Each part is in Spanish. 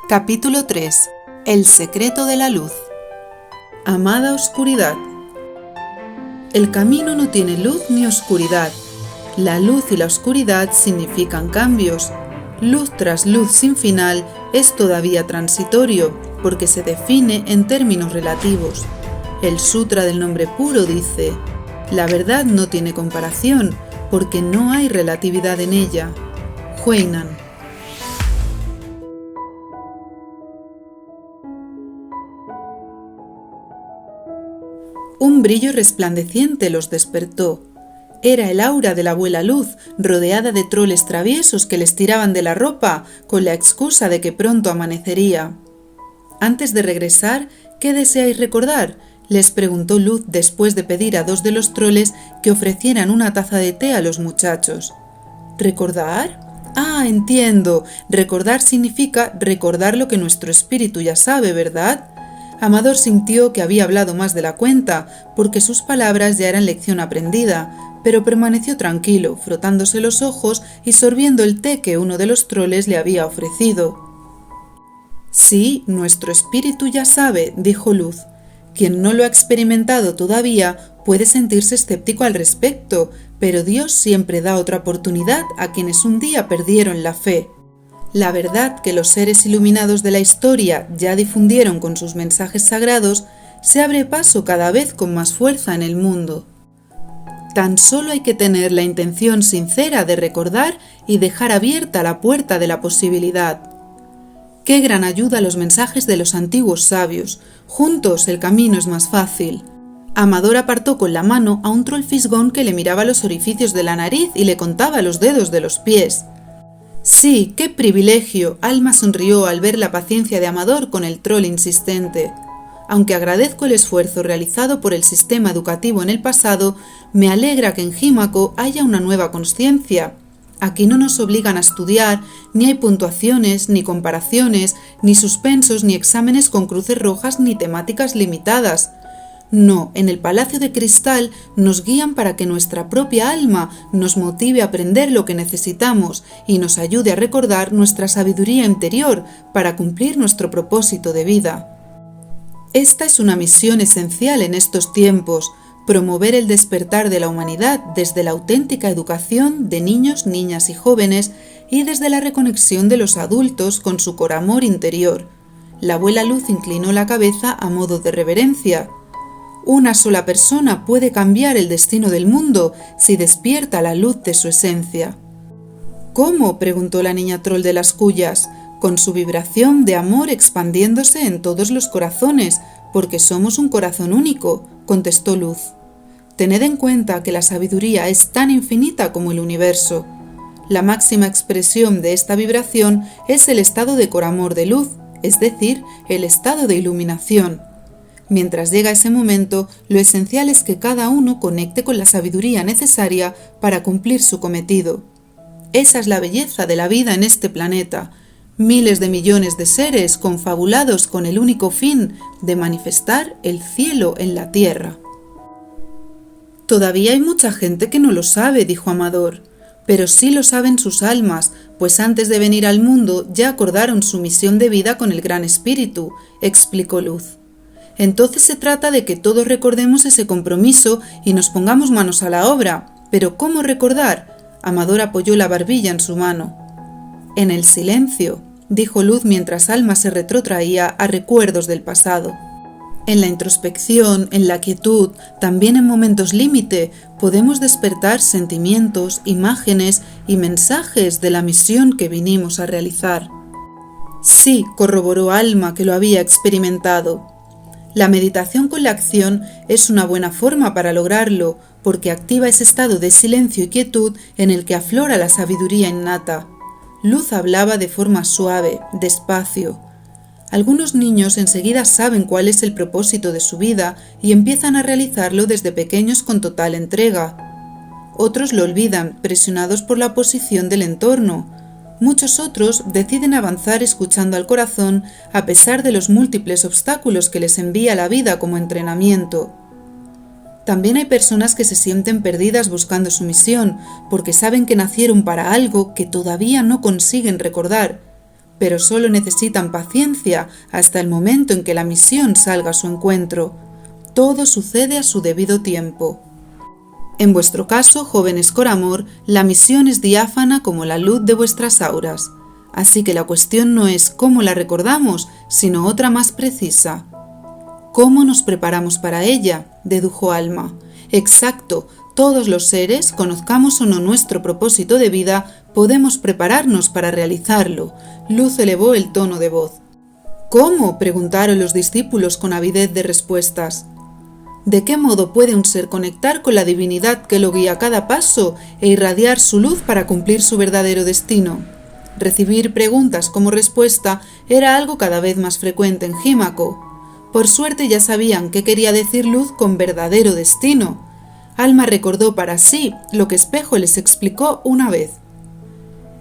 Capítulo 3. El secreto de la luz. Amada oscuridad. El camino no tiene luz ni oscuridad. La luz y la oscuridad significan cambios. Luz tras luz sin final es todavía transitorio, porque se define en términos relativos. El Sutra del Nombre Puro dice: la verdad no tiene comparación, porque no hay relatividad en ella. Huineng. Un brillo resplandeciente los despertó. Era el aura de la abuela Luz, rodeada de troles traviesos que les tiraban de la ropa con la excusa de que pronto amanecería. Antes de regresar, ¿qué deseáis recordar?, les preguntó Luz después de pedir a dos de los troles que ofrecieran una taza de té a los muchachos. ¿Recordar? Ah, entiendo. Recordar significa recordar lo que nuestro espíritu ya sabe, ¿verdad? Amador sintió que había hablado más de la cuenta, porque sus palabras ya eran lección aprendida, pero permaneció tranquilo, frotándose los ojos y sorbiendo el té que uno de los troles le había ofrecido. Sí, nuestro espíritu ya sabe, dijo Luz. Quien no lo ha experimentado todavía puede sentirse escéptico al respecto, pero Dios siempre da otra oportunidad a quienes un día perdieron la fe. La verdad que los seres iluminados de la historia ya difundieron con sus mensajes sagrados se abre paso cada vez con más fuerza en el mundo. Tan solo hay que tener la intención sincera de recordar y dejar abierta la puerta de la posibilidad. Qué gran ayuda los mensajes de los antiguos sabios. Juntos el camino es más fácil. Amador apartó con la mano a un troll fisgón que le miraba los orificios de la nariz y le contaba los dedos de los pies. Sí, qué privilegio. Alma sonrió al ver la paciencia de Amador con el troll insistente. Aunque agradezco el esfuerzo realizado por el sistema educativo en el pasado, me alegra que en Jímaco haya una nueva conciencia. Aquí no nos obligan a estudiar, ni hay puntuaciones, ni comparaciones, ni suspensos, ni exámenes con cruces rojas, ni temáticas limitadas. No, en el Palacio de Cristal nos guían para que nuestra propia alma nos motive a aprender lo que necesitamos y nos ayude a recordar nuestra sabiduría interior para cumplir nuestro propósito de vida. Esta es una misión esencial en estos tiempos: promover el despertar de la humanidad desde la auténtica educación de niños, niñas y jóvenes y desde la reconexión de los adultos con su coramor interior. La abuela Luz inclinó la cabeza a modo de reverencia. Una sola persona puede cambiar el destino del mundo si despierta la luz de su esencia. ¿Cómo?, preguntó la niña troll de las cuyas, con su vibración de amor expandiéndose en todos los corazones, porque somos un corazón único, contestó Luz. Tened en cuenta que la sabiduría es tan infinita como el universo. La máxima expresión de esta vibración es el estado de coramor de luz, es decir, el estado de iluminación. Mientras llega ese momento, lo esencial es que cada uno conecte con la sabiduría necesaria para cumplir su cometido. Esa es la belleza de la vida en este planeta. Miles de millones de seres confabulados con el único fin de manifestar el cielo en la tierra. Todavía hay mucha gente que no lo sabe, dijo Amador, pero sí lo saben sus almas, pues antes de venir al mundo ya acordaron su misión de vida con el Gran Espíritu, explicó Luz. Entonces se trata de que todos recordemos ese compromiso y nos pongamos manos a la obra. ¿Pero cómo recordar? Amador apoyó la barbilla en su mano. En el silencio, dijo Luz mientras Alma se retrotraía a recuerdos del pasado. En la introspección, en la quietud, también en momentos límite, podemos despertar sentimientos, imágenes y mensajes de la misión que vinimos a realizar. Sí, corroboró Alma, que lo había experimentado. La meditación con la acción es una buena forma para lograrlo, porque activa ese estado de silencio y quietud en el que aflora la sabiduría innata. Luz hablaba de forma suave, despacio. Algunos niños enseguida saben cuál es el propósito de su vida y empiezan a realizarlo desde pequeños con total entrega. Otros lo olvidan, presionados por la oposición del entorno. Muchos otros deciden avanzar escuchando al corazón a pesar de los múltiples obstáculos que les envía la vida como entrenamiento. También hay personas que se sienten perdidas buscando su misión, porque saben que nacieron para algo que todavía no consiguen recordar. pero solo necesitan paciencia hasta el momento en que la misión salga a su encuentro. Todo sucede a su debido tiempo. En vuestro caso, jóvenes Coramor, la misión es diáfana como la luz de vuestras auras. Así que la cuestión no es cómo la recordamos, sino otra más precisa. ¿Cómo nos preparamos para ella?, dedujo Alma. Exacto, todos los seres, conozcamos o no nuestro propósito de vida, podemos prepararnos para realizarlo. Luz elevó el tono de voz. ¿Cómo?, preguntaron los discípulos con avidez de respuestas. ¿De qué modo puede un ser conectar con la divinidad que lo guía a cada paso e irradiar su luz para cumplir su verdadero destino? Recibir preguntas como respuesta era algo cada vez más frecuente en Jímaco. Por suerte ya sabían qué quería decir luz con verdadero destino. Alma recordó para sí lo que Espejo les explicó una vez.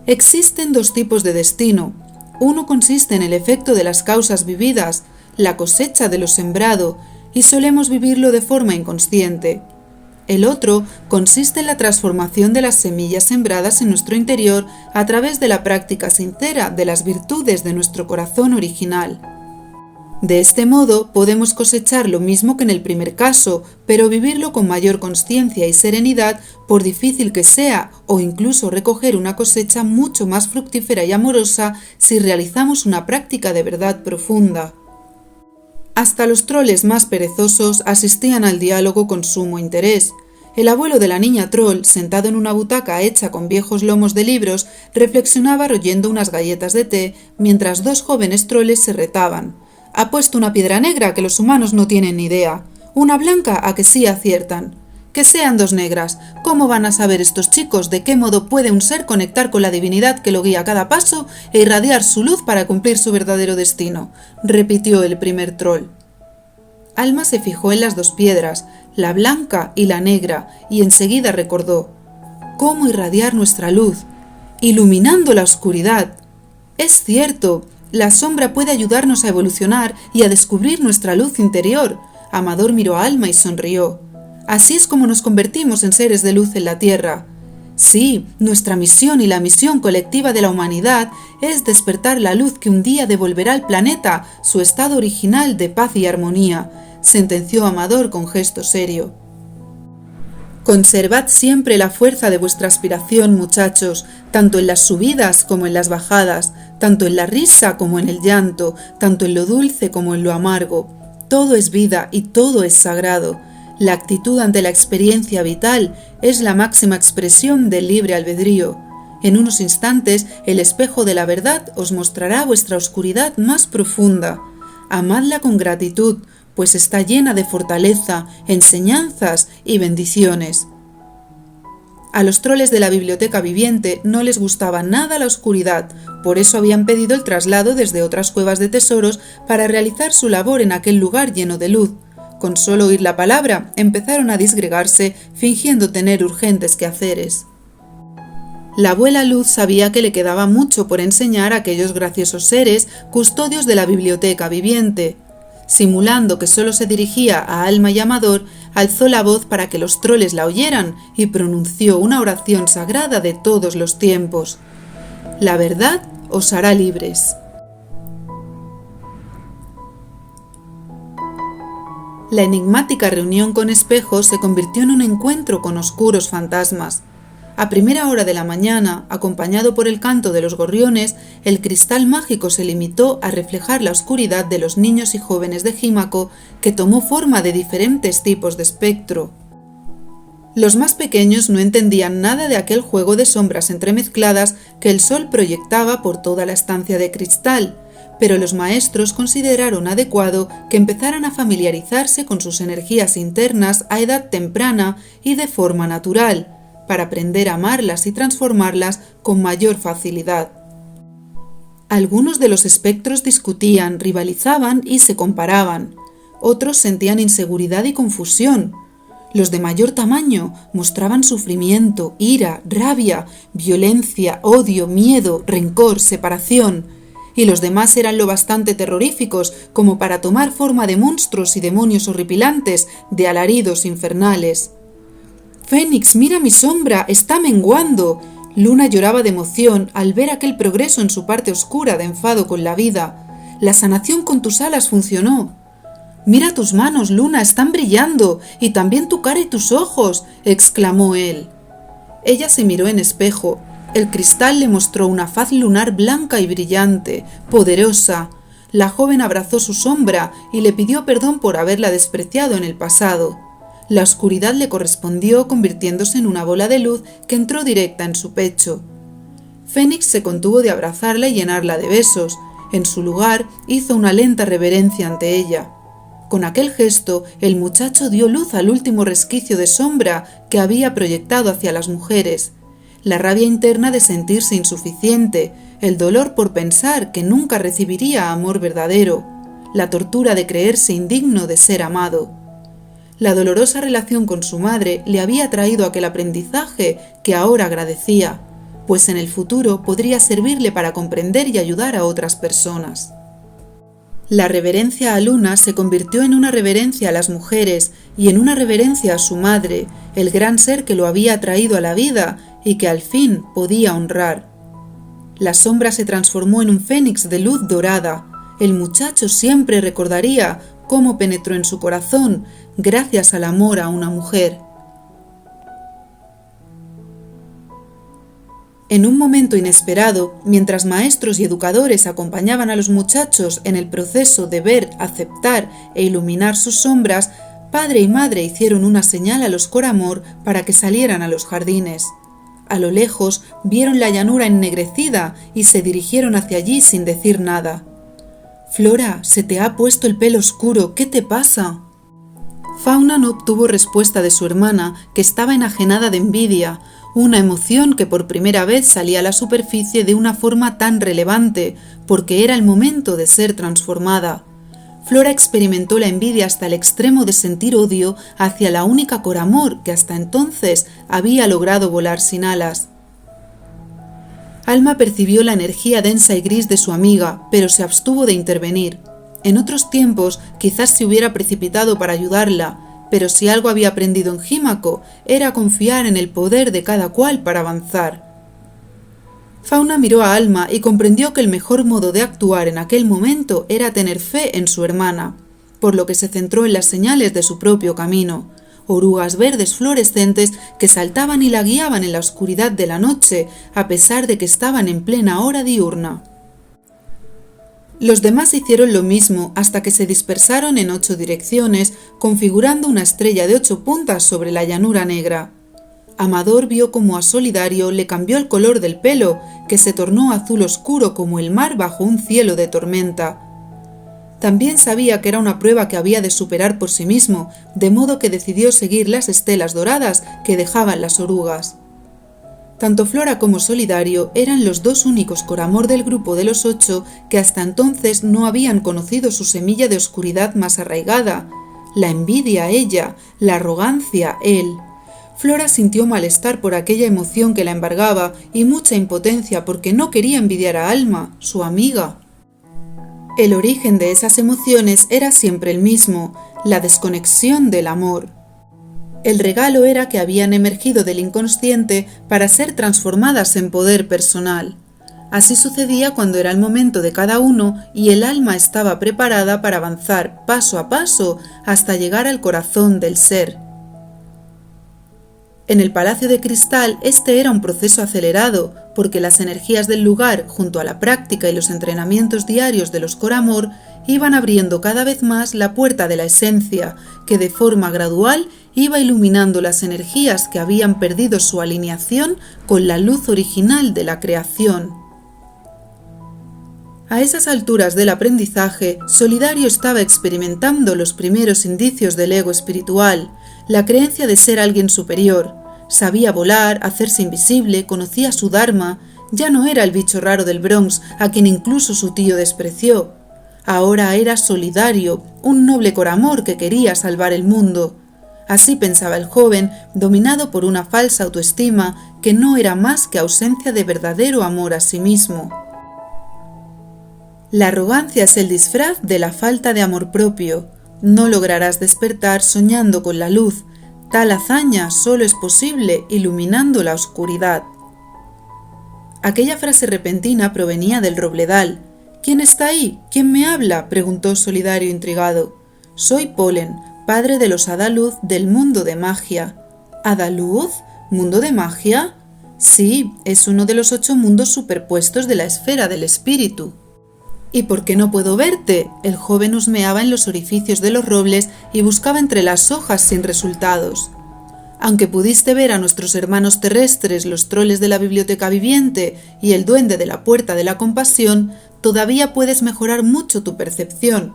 Existen dos tipos de destino. Uno consiste en el efecto de las causas vividas, la cosecha de lo sembrado, y solemos vivirlo de forma inconsciente. El otro consiste en la transformación de las semillas sembradas en nuestro interior a través de la práctica sincera de las virtudes de nuestro corazón original. De este modo podemos cosechar lo mismo que en el primer caso, pero vivirlo con mayor consciencia y serenidad, por difícil que sea, o incluso recoger una cosecha mucho más fructífera y amorosa si realizamos una práctica de verdad profunda. Hasta los troles más perezosos asistían al diálogo con sumo interés. El abuelo de la niña troll, sentado en una butaca hecha con viejos lomos de libros, reflexionaba royendo unas galletas de té, mientras dos jóvenes troles se retaban. «Ha puesto una piedra negra que los humanos no tienen ni idea. Una blanca a que sí aciertan. Que sean dos negras. ¿Cómo van a saber estos chicos de qué modo puede un ser conectar con la divinidad que lo guía a cada paso e irradiar su luz para cumplir su verdadero destino?», repitió el primer troll. Alma se fijó en las dos piedras, la blanca y la negra, y enseguida recordó: «¿Cómo irradiar nuestra luz? Iluminando la oscuridad». Es cierto, la sombra puede ayudarnos a evolucionar y a descubrir nuestra luz interior. Amador miró a Alma y sonrió. Así es como nos convertimos en seres de luz en la Tierra. Sí, nuestra misión y la misión colectiva de la humanidad es despertar la luz que un día devolverá al planeta su estado original de paz y armonía, sentenció Amador con gesto serio. Conservad siempre la fuerza de vuestra aspiración, muchachos, tanto en las subidas como en las bajadas, tanto en la risa como en el llanto, tanto en lo dulce como en lo amargo. Todo es vida y todo es sagrado. La actitud ante la experiencia vital es la máxima expresión del libre albedrío. En unos instantes, el espejo de la verdad os mostrará vuestra oscuridad más profunda. Amadla con gratitud, pues está llena de fortaleza, enseñanzas y bendiciones. A los troles de la biblioteca viviente no les gustaba nada la oscuridad, por eso habían pedido el traslado desde otras cuevas de tesoros para realizar su labor en aquel lugar lleno de luz. Con solo oír la palabra, empezaron a disgregarse, fingiendo tener urgentes quehaceres. La abuela Luz sabía que le quedaba mucho por enseñar a aquellos graciosos seres, custodios de la biblioteca viviente. Simulando que solo se dirigía a Alma y Amador, alzó la voz para que los troles la oyeran y pronunció una oración sagrada de todos los tiempos. La verdad os hará libres. La enigmática reunión con Espejo se convirtió en un encuentro con oscuros fantasmas. A primera hora de la mañana, acompañado por el canto de los gorriones, el cristal mágico se limitó a reflejar la oscuridad de los niños y jóvenes de Jímaco, que tomó forma de diferentes tipos de espectro. Los más pequeños no entendían nada de aquel juego de sombras entremezcladas que el sol proyectaba por toda la estancia de cristal, pero los maestros consideraron adecuado que empezaran a familiarizarse con sus energías internas a edad temprana y de forma natural, para aprender a amarlas y transformarlas con mayor facilidad. Algunos de los espectros discutían, rivalizaban y se comparaban. Otros sentían inseguridad y confusión. Los de mayor tamaño mostraban sufrimiento, ira, rabia, violencia, odio, miedo, rencor, separación. Y los demás eran lo bastante terroríficos como para tomar forma de monstruos y demonios horripilantes, de alaridos infernales. «Fénix, mira mi sombra, está menguando», Luna lloraba de emoción al ver aquel progreso en su parte oscura de enfado con la vida. La sanación con tus alas funcionó. «Mira tus manos, Luna, están brillando, y también tu cara y tus ojos», exclamó él. Ella se miró en espejo. El cristal le mostró una faz lunar blanca y brillante, poderosa. La joven abrazó su sombra y le pidió perdón por haberla despreciado en el pasado. La oscuridad le correspondió convirtiéndose en una bola de luz que entró directa en su pecho. Fénix se contuvo de abrazarla y llenarla de besos. En su lugar, hizo una lenta reverencia ante ella. Con aquel gesto, el muchacho dio luz al último resquicio de sombra que había proyectado hacia las mujeres. La rabia interna de sentirse insuficiente, el dolor por pensar que nunca recibiría amor verdadero, la tortura de creerse indigno de ser amado. La dolorosa relación con su madre le había traído aquel aprendizaje que ahora agradecía, pues en el futuro podría servirle para comprender y ayudar a otras personas. La reverencia a Luna se convirtió en una reverencia a las mujeres y en una reverencia a su madre, el gran ser que lo había traído a la vida y que al fin podía honrar. La sombra se transformó en un fénix de luz dorada. El muchacho siempre recordaría cómo penetró en su corazón gracias al amor a una mujer. En un momento inesperado, mientras maestros y educadores acompañaban a los muchachos en el proceso de ver, aceptar e iluminar sus sombras, padre y madre hicieron una señal a los Coramor para que salieran a los jardines. A lo lejos vieron la llanura ennegrecida y se dirigieron hacia allí sin decir nada. «Flora, se te ha puesto el pelo oscuro, ¿qué te pasa?». Fauna no obtuvo respuesta de su hermana, que estaba enajenada de envidia, una emoción que por primera vez salía a la superficie de una forma tan relevante, porque era el momento de ser transformada. Flora experimentó la envidia hasta el extremo de sentir odio hacia la única Coramor que hasta entonces había logrado volar sin alas. Alma percibió la energía densa y gris de su amiga, pero se abstuvo de intervenir. En otros tiempos quizás se hubiera precipitado para ayudarla, pero si algo había aprendido en Jímaco era confiar en el poder de cada cual para avanzar. Fauna miró a Alma y comprendió que el mejor modo de actuar en aquel momento era tener fe en su hermana, por lo que se centró en las señales de su propio camino, orugas verdes fluorescentes que saltaban y la guiaban en la oscuridad de la noche, a pesar de que estaban en plena hora diurna. Los demás hicieron lo mismo hasta que se dispersaron en 8 direcciones, configurando una estrella de 8 puntas sobre la llanura negra. Amador vio cómo a Solidario le cambió el color del pelo, que se tornó azul oscuro como el mar bajo un cielo de tormenta. También sabía que era una prueba que había de superar por sí mismo, de modo que decidió seguir las estelas doradas que dejaban las orugas. Tanto Flora como Solidario eran los 2 únicos Coramor del grupo de los 8 que hasta entonces no habían conocido su semilla de oscuridad más arraigada, la envidia ella, la arrogancia él. Flora sintió malestar por aquella emoción que la embargaba y mucha impotencia porque no quería envidiar a Alma, su amiga. El origen de esas emociones era siempre el mismo, la desconexión del amor. El regalo era que habían emergido del inconsciente para ser transformadas en poder personal. Así sucedía cuando era el momento de cada uno y el alma estaba preparada para avanzar paso a paso hasta llegar al corazón del ser. En el Palacio de Cristal este era un proceso acelerado, porque las energías del lugar, junto a la práctica y los entrenamientos diarios de los Coramor, iban abriendo cada vez más la puerta de la esencia, que de forma gradual iba iluminando las energías que habían perdido su alineación con la luz original de la creación. A esas alturas del aprendizaje, Solidario estaba experimentando los primeros indicios del ego espiritual, la creencia de ser alguien superior. Sabía volar, hacerse invisible, conocía su dharma, ya no era el bicho raro del Bronx a quien incluso su tío despreció. Ahora era Solidario, un noble Coramor que quería salvar el mundo. Así pensaba el joven, dominado por una falsa autoestima que no era más que ausencia de verdadero amor a sí mismo. La arrogancia es el disfraz de la falta de amor propio. No lograrás despertar soñando con la luz. Tal hazaña solo es posible iluminando la oscuridad. Aquella frase repentina provenía del robledal. «¿Quién está ahí? ¿Quién me habla?», preguntó Solidario intrigado. «Soy Polen, padre de los Hada-Luz del mundo de magia». «¿Hada-Luz? ¿Mundo de magia?» «Sí, es uno de los 8 mundos superpuestos de la esfera del espíritu». «¿Y por qué no puedo verte?». El joven husmeaba en los orificios de los robles y buscaba entre las hojas sin resultados. «Aunque pudiste ver a nuestros hermanos terrestres, los troles de la biblioteca viviente y el duende de la puerta de la compasión, todavía puedes mejorar mucho tu percepción».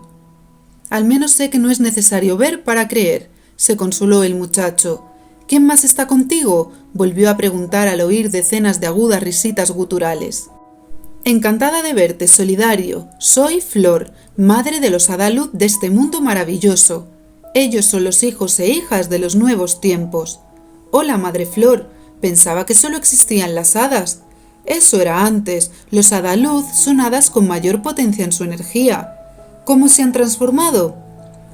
«Al menos sé que no es necesario ver para creer», se consoló el muchacho. «¿Quién más está contigo?», volvió a preguntar al oír decenas de agudas risitas guturales. «Encantada de verte, Solidario. Soy Flor, madre de los Hada-Luz de este mundo maravilloso. Ellos son los hijos e hijas de los nuevos tiempos». «Hola, madre Flor. Pensaba que solo existían las hadas». «Eso era antes. Los Hada-Luz son hadas con mayor potencia en su energía». «¿Cómo se han transformado?».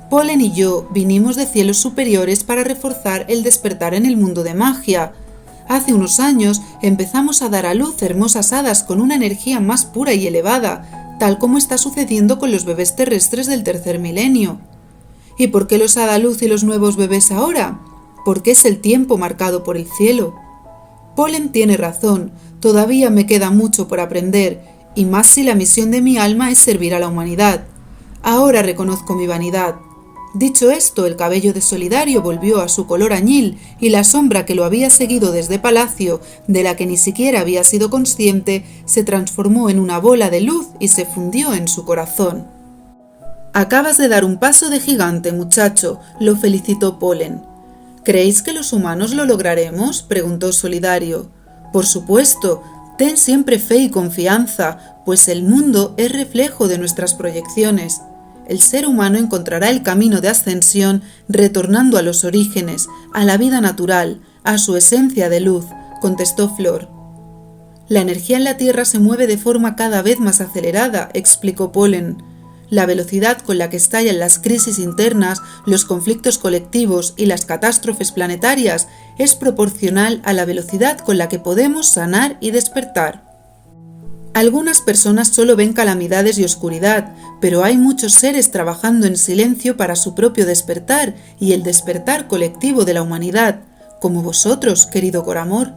«Polen y yo vinimos de cielos superiores para reforzar el despertar en el mundo de magia. Hace unos años empezamos a dar a luz hermosas hadas con una energía más pura y elevada, tal como está sucediendo con los bebés terrestres del tercer milenio». «¿Y por qué los Hada-Luz y los nuevos bebés ahora?». «Porque es el tiempo marcado por el cielo». «Polen tiene razón, todavía me queda mucho por aprender, y más si la misión de mi alma es servir a la humanidad. Ahora reconozco mi vanidad». Dicho esto, el cabello de Solidario volvió a su color añil y la sombra que lo había seguido desde Palacio, de la que ni siquiera había sido consciente, se transformó en una bola de luz y se fundió en su corazón. «Acabas de dar un paso de gigante, muchacho», lo felicitó Polen. «¿Creéis que los humanos lo lograremos?», preguntó Solidario. «Por supuesto, ten siempre fe y confianza, pues el mundo es reflejo de nuestras proyecciones. El ser humano encontrará el camino de ascensión retornando a los orígenes, a la vida natural, a su esencia de luz», contestó Flor. «La energía en la Tierra se mueve de forma cada vez más acelerada», explicó Polen. «La velocidad con la que estallan las crisis internas, los conflictos colectivos y las catástrofes planetarias es proporcional a la velocidad con la que podemos sanar y despertar. Algunas personas solo ven calamidades y oscuridad, pero hay muchos seres trabajando en silencio para su propio despertar y el despertar colectivo de la humanidad, como vosotros, querido Coramor».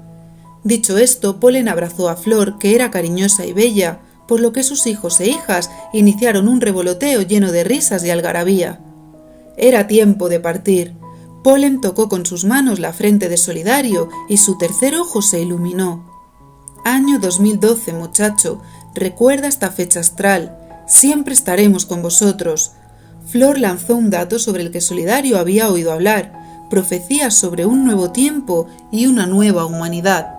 Dicho esto, Polen abrazó a Flor, que era cariñosa y bella, por lo que sus hijos e hijas iniciaron un revoloteo lleno de risas y algarabía. Era tiempo de partir. Polen tocó con sus manos la frente de Solidario y su tercer ojo se iluminó. «Año 2012, muchacho, recuerda esta fecha astral. Siempre estaremos con vosotros». Flor lanzó un dato sobre el que Solidario había oído hablar, profecías sobre un nuevo tiempo y una nueva humanidad.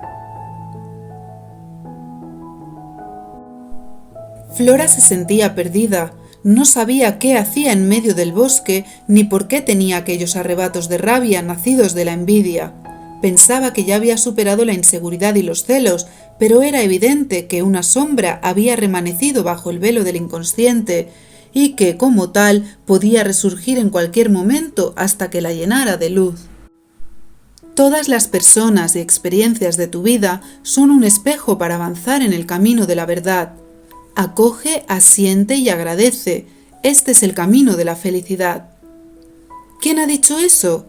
Flora se sentía perdida, no sabía qué hacía en medio del bosque ni por qué tenía aquellos arrebatos de rabia nacidos de la envidia. Pensaba que ya había superado la inseguridad y los celos, pero era evidente que una sombra había remanecido bajo el velo del inconsciente y que, como tal, podía resurgir en cualquier momento hasta que la llenara de luz. Todas las personas y experiencias de tu vida son un espejo para avanzar en el camino de la verdad. Acoge, asiente y agradece. Este es el camino de la felicidad. ¿Quién ha dicho eso?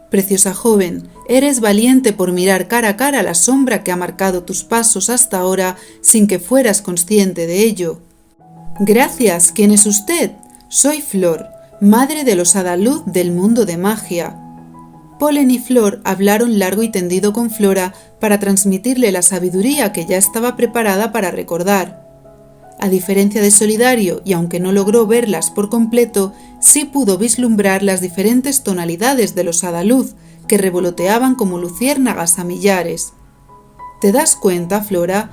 Preciosa joven, eres valiente por mirar cara a cara la sombra que ha marcado tus pasos hasta ahora sin que fueras consciente de ello. Gracias. ¿Quién es usted? Soy Flor, madre de los Hada-Luz del mundo de magia. Polen y Flor hablaron largo y tendido con Flora para transmitirle la sabiduría que ya estaba preparada para recordar. A diferencia de Solidario, y aunque no logró verlas por completo, sí pudo vislumbrar las diferentes tonalidades de los Hada-Luz que revoloteaban como luciérnagas a millares. ¿Te das cuenta, Flora?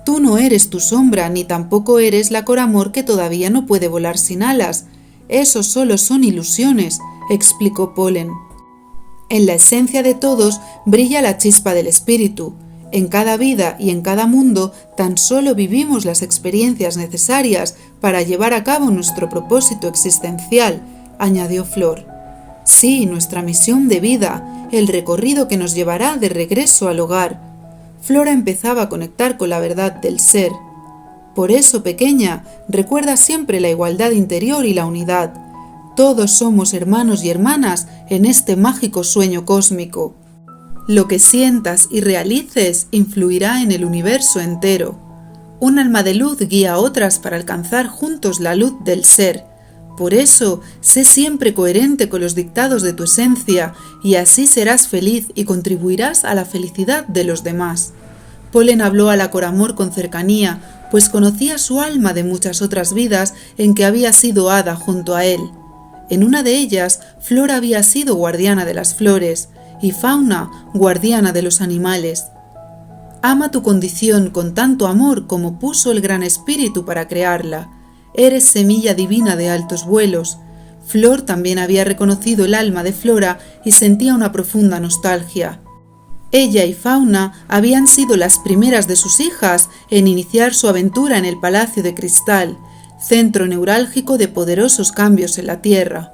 Tú no eres tu sombra, ni tampoco eres la Coramor que todavía no puede volar sin alas. Eso solo son ilusiones, explicó Polen. En la esencia de todos brilla la chispa del espíritu. En cada vida y en cada mundo tan solo vivimos las experiencias necesarias para llevar a cabo nuestro propósito existencial, añadió Flor. Sí, nuestra misión de vida, el recorrido que nos llevará de regreso al hogar. Flora empezaba a conectar con la verdad del ser. Por eso, pequeña, recuerda siempre la igualdad interior y la unidad. Todos somos hermanos y hermanas en este mágico sueño cósmico. Lo que sientas y realices influirá en el universo entero. Un alma de luz guía a otras para alcanzar juntos la luz del ser. Por eso, sé siempre coherente con los dictados de tu esencia y así serás feliz y contribuirás a la felicidad de los demás. Polen habló a la Coramor con cercanía, pues conocía su alma de muchas otras vidas en que había sido hada junto a él. En una de ellas, Flora había sido guardiana de las flores y Fauna guardiana de los animales. Ama tu condición con tanto amor como puso el Gran Espíritu para crearla. Eres semilla divina de altos vuelos. Flor también había reconocido el alma de Flora y sentía una profunda nostalgia. Ella y Fauna habían sido las primeras de sus hijas en iniciar su aventura en el Palacio de Cristal, centro neurálgico de poderosos cambios en la Tierra.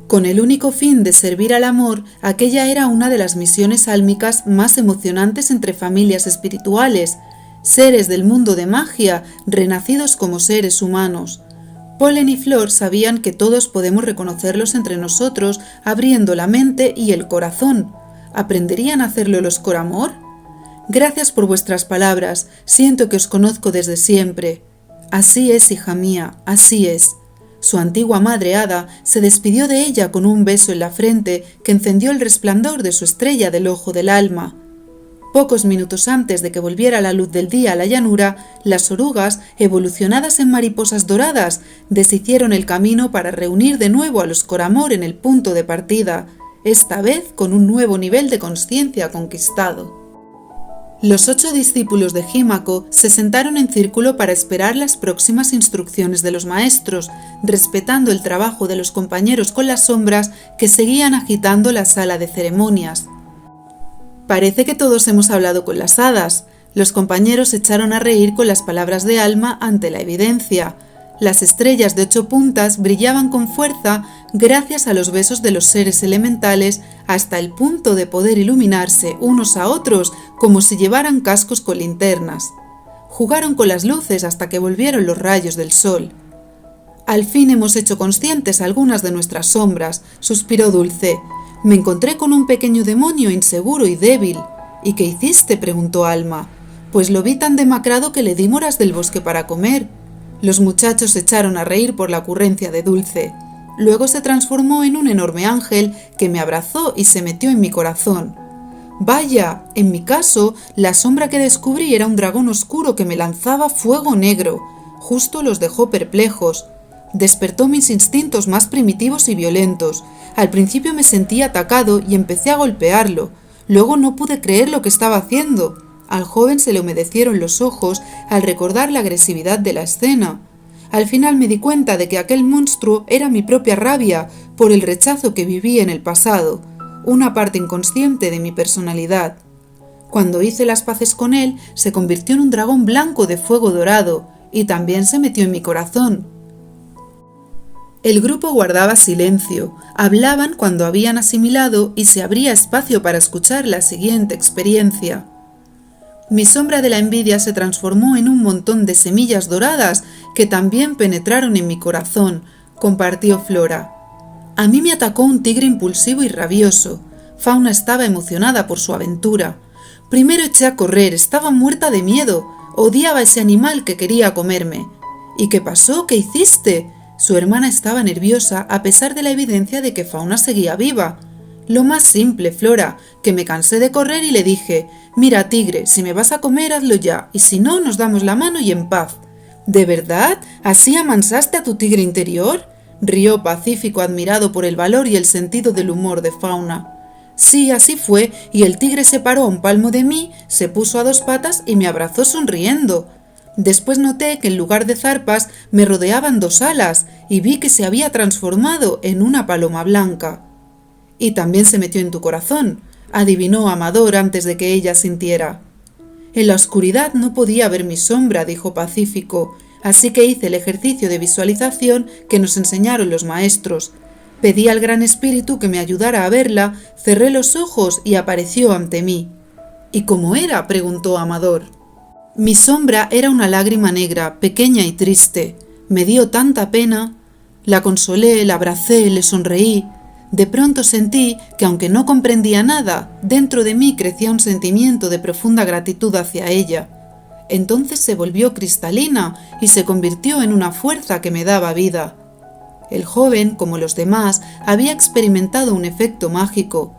Con el único fin de servir al amor, aquella era una de las misiones álmicas más emocionantes entre familias espirituales, seres del mundo de magia, renacidos como seres humanos. Polen y Flor sabían que todos podemos reconocerlos entre nosotros abriendo la mente y el corazón. ¿Aprenderían a hacerlo los Coramor? Gracias por vuestras palabras, siento que os conozco desde siempre. Así es, hija mía, así es. Su antigua madre hada se despidió de ella con un beso en la frente que encendió el resplandor de su estrella del ojo del alma. Pocos minutos antes de que volviera la luz del día a la llanura, las orugas, evolucionadas en mariposas doradas, deshicieron el camino para reunir de nuevo a los Coramor en el punto de partida, esta vez con un nuevo nivel de consciencia conquistado. Los 8 discípulos de Jímaco se sentaron en círculo para esperar las próximas instrucciones de los maestros, respetando el trabajo de los compañeros con las sombras que seguían agitando la sala de ceremonias. Parece que todos hemos hablado con las hadas. Los compañeros se echaron a reír con las palabras de Alma ante la evidencia. Las estrellas de 8 puntas brillaban con fuerza gracias a los besos de los seres elementales hasta el punto de poder iluminarse unos a otros como si llevaran cascos con linternas. Jugaron con las luces hasta que volvieron los rayos del sol. Al fin hemos hecho conscientes algunas de nuestras sombras, suspiró Dulce. Me encontré con un pequeño demonio inseguro y débil. ¿Y qué hiciste?, preguntó Alma. Pues lo vi tan demacrado que le di moras del bosque para comer. Los muchachos se echaron a reír por la ocurrencia de Dulce. Luego se transformó en un enorme ángel que me abrazó y se metió en mi corazón. Vaya, en mi caso, la sombra que descubrí era un dragón oscuro que me lanzaba fuego negro. Justo los dejó perplejos. Despertó mis instintos más primitivos y violentos. Al principio me sentí atacado y empecé a golpearlo. Luego no pude creer lo que estaba haciendo. Al joven se le humedecieron los ojos al recordar la agresividad de la escena. Al final me di cuenta de que aquel monstruo era mi propia rabia por el rechazo que viví en el pasado, una parte inconsciente de mi personalidad. Cuando hice las paces con él, se convirtió en un dragón blanco de fuego dorado y también se metió en mi corazón. El grupo guardaba silencio, hablaban cuando habían asimilado y se abría espacio para escuchar la siguiente experiencia. Mi sombra de la envidia se transformó en un montón de semillas doradas que también penetraron en mi corazón, compartió Flora. A mí me atacó un tigre impulsivo y rabioso. Fauna estaba emocionada por su aventura. Primero eché a correr, estaba muerta de miedo, odiaba ese animal que quería comerme. ¿Y qué pasó? ¿Qué hiciste? Su hermana estaba nerviosa a pesar de la evidencia de que Fauna seguía viva. Lo más simple, Flora, que me cansé de correr y le dije, mira, tigre, si me vas a comer, hazlo ya, y si no, nos damos la mano y en paz. ¿De verdad? ¿Así amansaste a tu tigre interior? Rió Pacífico, admirado por el valor y el sentido del humor de Fauna. Sí, así fue, y el tigre se paró a un palmo de mí, se puso a 2 patas y me abrazó sonriendo. Después noté que en lugar de zarpas me rodeaban 2 alas y vi que se había transformado en una paloma blanca. Y también se metió en tu corazón, adivinó Amador antes de que ella sintiera. En la oscuridad no podía ver mi sombra, dijo Pacífico, así que hice el ejercicio de visualización que nos enseñaron los maestros. Pedí al Gran Espíritu que me ayudara a verla, cerré los ojos y apareció ante mí. ¿Y cómo era?, preguntó Amador. Mi sombra era una lágrima negra, pequeña y triste. Me dio tanta pena. La consolé, la abracé, le sonreí. De pronto sentí que, aunque no comprendía nada, dentro de mí crecía un sentimiento de profunda gratitud hacia ella. Entonces se volvió cristalina y se convirtió en una fuerza que me daba vida. El joven, como los demás, había experimentado un efecto mágico.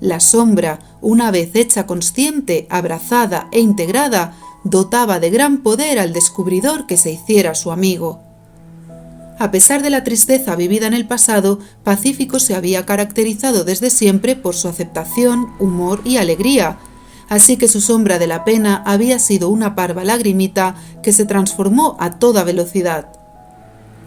La sombra, una vez hecha consciente, abrazada e integrada, dotaba de gran poder al descubridor que se hiciera su amigo. A pesar de la tristeza vivida en el pasado, Pacífico se había caracterizado desde siempre por su aceptación, humor y alegría, así que su sombra de la pena había sido una parva lagrimita que se transformó a toda velocidad.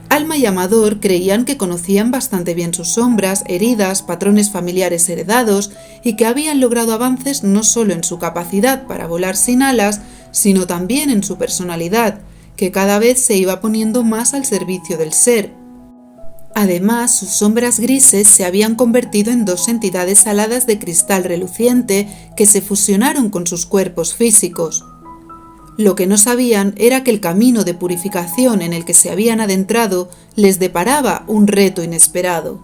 Alma y Amador creían que conocían bastante bien sus sombras, heridas, patrones familiares heredados y que habían logrado avances no solo en su capacidad para volar sin alas, sino también en su personalidad, que cada vez se iba poniendo más al servicio del ser. Además, sus sombras grises se habían convertido en dos entidades aladas de cristal reluciente que se fusionaron con sus cuerpos físicos. Lo que no sabían era que el camino de purificación en el que se habían adentrado les deparaba un reto inesperado.